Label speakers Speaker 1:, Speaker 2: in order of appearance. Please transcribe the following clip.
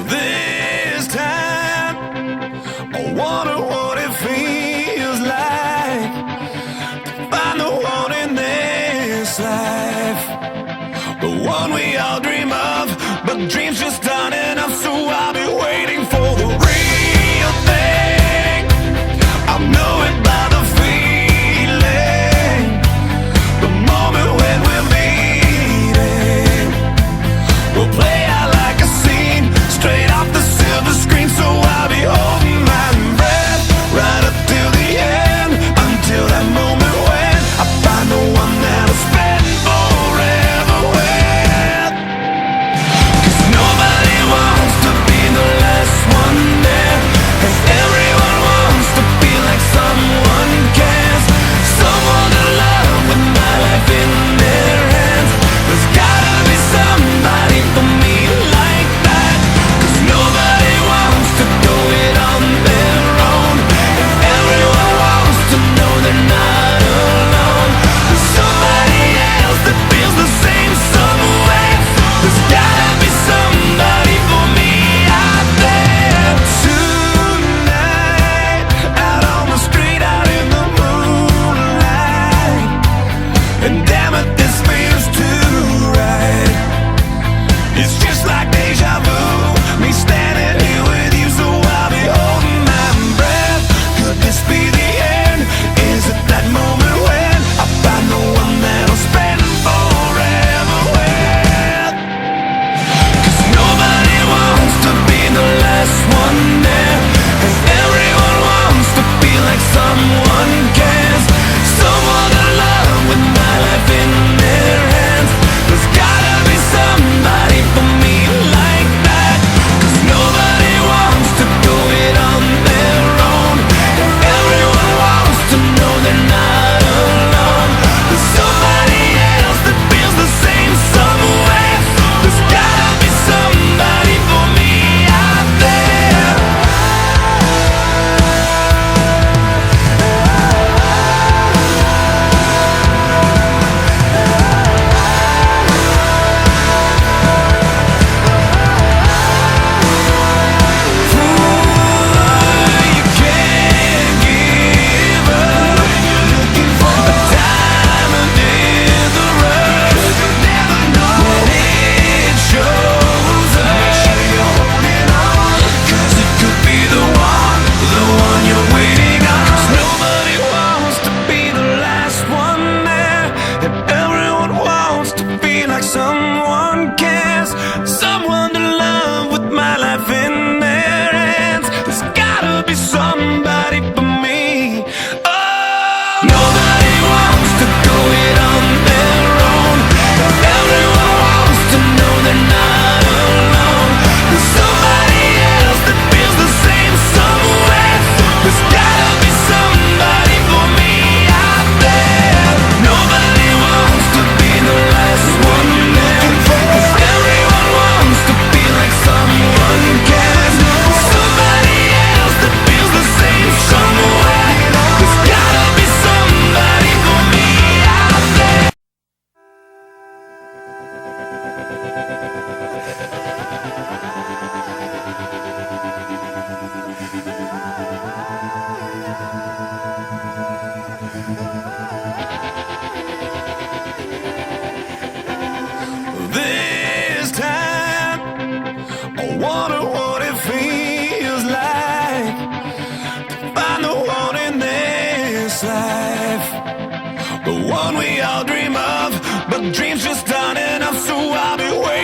Speaker 1: This time, I wonder what it feels like to find the one in this life, the one we all dream of, but dreams just aren't enough. So I'll be waiting for the real thing. I'll know it by the feeling, the moment when we're meeting. We'll play out like a scene, straight off the silver screen. So I'll be holding my breath right up till the end, until that moment when I find the one that I'll spend forever with. 'Cause nobody wants to be the last one there, and everyone wants to feel like someone cares, someone to love with my life in their hands. There's gotta be somebody for me like that, 'cause nobody wants to do it on their own, and everyone wants to know they're not alone. There's somebody else that feels the same somewhere. There's gotta be somebody for me out there. Tonight, out on the street, out in the moonlight, and damn it, this feels too right. It's just like deja vu, me standing here with you. So I'll be holding my breath. Could this be the end? Is it that moment when I find the one that I'll spend forever with? 'Cause nobody wants to be the last one there, and everyone wants to feel like someone cares, someone to love with my life in their hands. There's gotta be somebody for me like that, 'cause nobody wants to do it on their own, and everyone wants to know they're not alone. There's somebody else that feels the same somewhere. There's gotta be somebody for me out there. You can't give up when you're looking for a diamond in the rough. You never know when it shows up. Make sure you're holding on, 'cause it could be the one you're waiting on. 'Cause nobody wants to be the last one there, and everyone wants to feel like someone cares, someone to love with my life in their hands. There's gotta be somebody for me. Oh, nobody wants to do it on their own, and everyone wants to know they're not alone. There's somebody else that feels the same somewhere. There's gotta be somebody for me out there. Nobody wants to be the last one there, 'cause everyone wants to feel like someone cares, somebody else that feels the same somewhere. There's gotta be somebody for me out there. This time, I wonder what it feels like to find the one in this life, the one we all dream of, but dreams just aren't enough. So I'll be waiting.